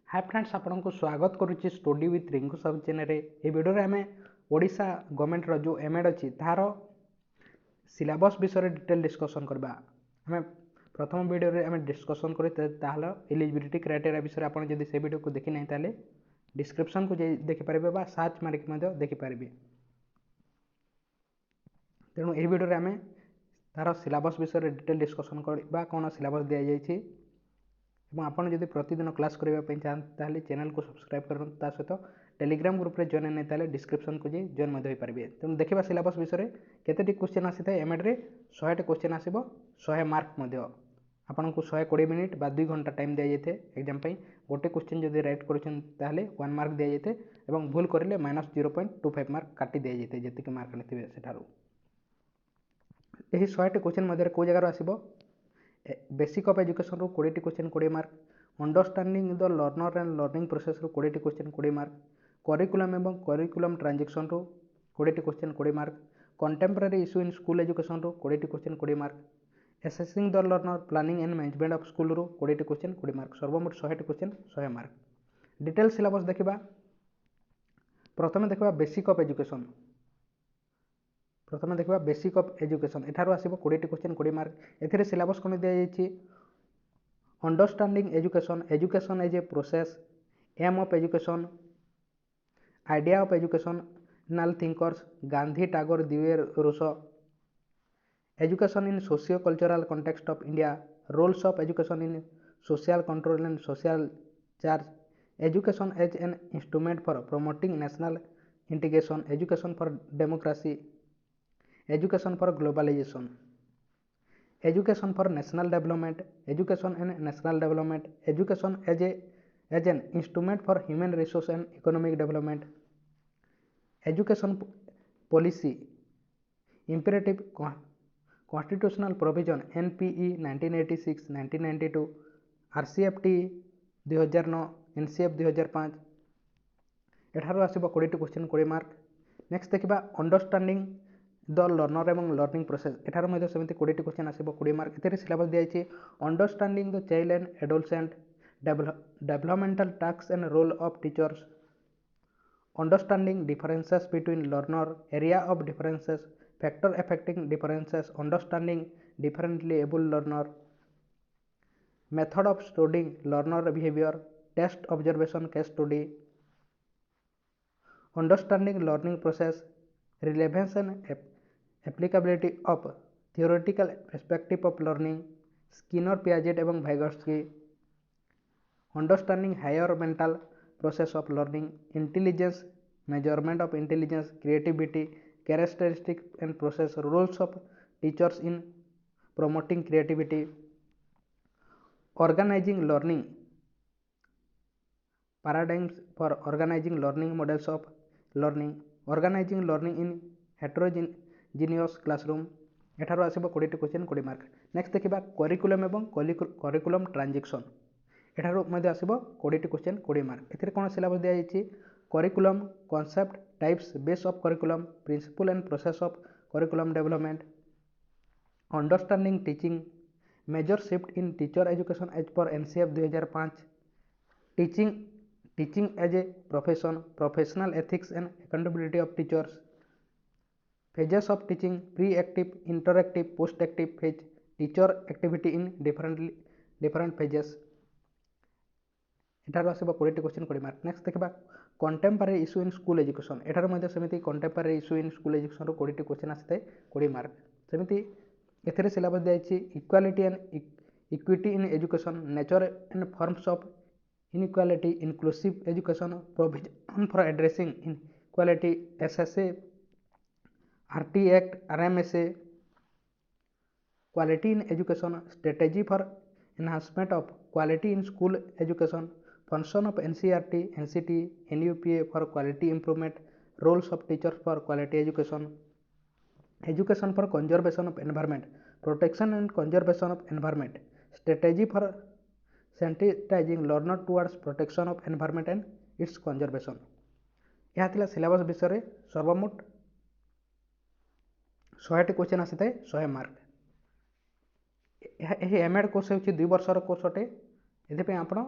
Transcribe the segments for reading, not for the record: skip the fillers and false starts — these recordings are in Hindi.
हाय फ्रेंड्स आपन को स्वागत करुच्ची स्टडी विथ रिंकू सब चैनल रे ए वीडियो रे हमें ओडिशा गवर्नमेंट रो जो एमएड अछि तार सिलेबस विषय डिटेल डिस्कशन करबा। हमें प्रथम वीडियो रे हमें डिस्कशन करी ताहले एलिजिबिलिटी क्राइटेरिया विषय आपन जदि से वीडियो को देखि नै ताले डिस्क्रिप्शन को देखि पारिबे बा सर्च मारि के मध्य देखि पारिबे। तेणु ए वीडियो रे हमें तार सिलेबस विषय डिटेल डिस्कशन करबा कोन सिलेबस दिया जायछि और आपन जदि प्रतिदिन क्लास करबा चाहते चैनल को सब्सक्राइब करूँ सहित टेलीग्राम ग्रुप रे जॉइन नहीं ताले डिस्क्रिप्शन को जाई जॉइन मध्य पारे। तेणु देखा सिलेबस विषय केते क्वेश्चन आसी था एमएड रे 100 क्वेश्चन आसो 100 मार्क आपन को 120 मिनिट बा 2 घंटा टाइम दिया जाए एग्जाम गोटे क्वेश्चन जब राइट कर 1 मार्क दिया जाए और भूल करेंगे -0.25 मार्क काटी दि जाए जी मार्क आनी सेठारू। यही 100 क्वेश्चन मध्य कौ जगार आसो बेसिक ऑफ एजुकेशन रू 20 question 20 mark, understanding the learner and learning process रू 20 क्वेश्चन 20 मार्क, करिकुलम एवं करिकुलम ट्रांजैक्शन रू 20 question 20 mark, contemporary issue in school education रू 20 question 20 mark, assessing the learner planning and management of school रू 20 क्वेश्चन 20 मार्क, सर्वमोट 100 क्वेश्चन 100 मार्क। डिटेल सिलेबस देखा प्रथम देखा बेसिक ऑफ एजुकेशन। प्रथम देखा बेसिक ऑफ एजुकेशन एठार आसो 20 क्वेश्चन 20 मार्क। एथिरे सिलेबस कौन दि जाइए understanding education, education as a process, aim of education, idea of education, नाल thinkers, Gandhi Tagore Dewey Rousseau, education in socio cultural context of India, roles of education in social control and social charge, education as an instrument for promoting national integration, education for democracy, education for globalisation, education for national development, education and national development, education as an instrument for human resource and economic development, education policy imperative constitutional provision NPE 1986 1992, RCFT 2009, NCF 2005। एठार आसो 20 क्वेश्चन 20 मार्क। नेक्स्ट देखा अंडरस्टैंडिंग द लर्नर एवं लर्निंग प्रोसेस एठार सेमती 20 क्वेश्चन आसो 20 मार्क। एथिरे सिलेबस दिखाई understanding the child and adolescent, developmental task and role of teachers, understanding differences between learner, area of differences, factor affecting differences, understanding differently able learner, method of studying learner behaviour, test observation case study, understanding learning process, relevance and applicability of theoretical perspective of learning, Skinner Piaget एवं Vygotsky, understanding higher mental process of learning, intelligence measurement of intelligence, creativity, characteristic and process, roles of teachers in promoting creativity, organising learning, paradigms for organizing learning models of learning, organizing learning in heterogeneous classroom। एठार आसो 20 क्वेश्चन 20 मार्क। नेक्स्ट देखा करिकुलम एवं करिकुलम ट्रांजैक्शन एठार आसो 20 क्वेश्चन 20 मार्क। एथिरे कौन सिलेबस दिया जायछि curriculum, concept, types, base of curriculum, principle and process of curriculum development, understanding teaching, major shift in teacher education as per NCF 2005, teaching as a profession, professional ethics and accountability of teachers, phases of teaching, pre active, interactive, post active phase, teacher activity in different phases. एठार आसो 20 क्वेश्चन 20 मार्क। नेक्स्ट देखा contemporary issue in school education एठार सेमती contemporary issue in school education 20 question आसी 20 मार्क। सेमती एथिरे सिलेबस दिखाई equality and equity in education, nature and forms of inequality, inclusive education, provision for addressing inequality, SSA, RT Act, RMSA, quality in education, strategy for enhancement of quality in school education, function of NCERT, NCT, NUPA for quality improvement, roles of teachers for quality education, education for conservation of environment, protection and conservation of environment, strategy for sensitizing learner towards protection of environment and its conservation। यह थिला सिलेबस विषय सर्वमोट 100 क्वेश्चन आसी 100 मार्क। यह एमएड कोर्स होची 2 वर्षर कोर्स अटे। एथि पे आपण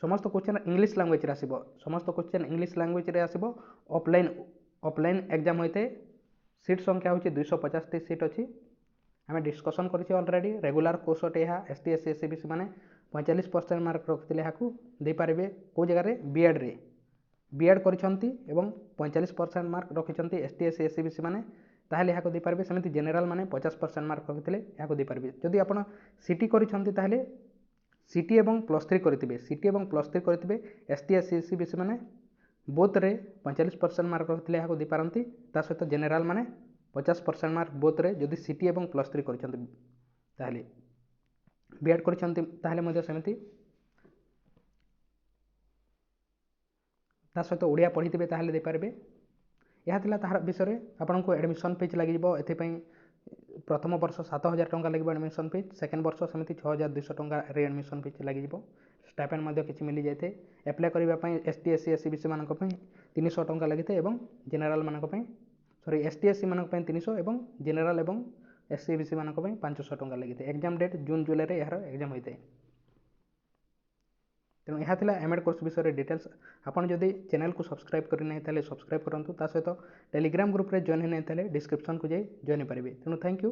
समस्त क्वेश्चन इंग्लिश लैंग्वेज रे आसीबो समस्त क्वेश्चन इंग्लिश लैंग्वेज रे आसीबो ऑफलाइन एग्जाम होइते सीट संख्या होची 250 टी सीट अछि आमे डिस्कशन करछि ऑलरेडी रेगुलर कोर्स अटे यह एसटी एससी एससी बीसी माने 45% मार्क रखिथिले हाकू दे पारिबे को जगह रे बीएड करिसंती एवं 45% मार्क रखिसंती एसटी एससी एससी बीसी माने ताहले याको दे पारिबे सेमिति जनरल माने 50% मार्क रखिथिले याको दे पारिबे जदि आपण सीटी करिसंती ताहले सीटी एवं +3 करथिबे सीटी एवं +3 करथिबे एसटी एससी एससी बीसी माने बोथ रे 45% मार्क रखिथिले याको दे पारंती ता सहित जनरल माने 50% मार्क बोथ रे जदि सीटी एवं +3 करिसंती ताहले बीएड करिसंती ताहले मध्ये सेमिति ता सहित ओडिया पढ़िथिबे ताहले दे पारिबे यह थिला ताहार विषय आपको एडमिशन फीस लगे एथिपाई प्रथम वर्ष 7000 टंका लगे एडमिशन फीस सेकेंड वर्ष सेमती 6200 टंका रे एडमिशन फीस लगे स्टाइपेंड किसी मिल जाए एप्लाय करने एसटी एससी एससी बीसी मानक 300 टंका लगी थे जनरल मानक सॉरी एसटी एससी मानक 300 और जनरल और एससी बीसी मानक 500 टंका लगी थे एग्जाम डेट जून जुलाई यार एग्जाम होता है तेणु यह था एमएड कोर्स विषय डिटेल्स आपन जदि चैनल को सब्सक्राइब करना सब्सक्राइब करूँ सहित टेलीग्राम ग्रुप रे जॉइन होना डिस्क्रिप्शन को जाई जॉइन पारे तेणु थैंक यू।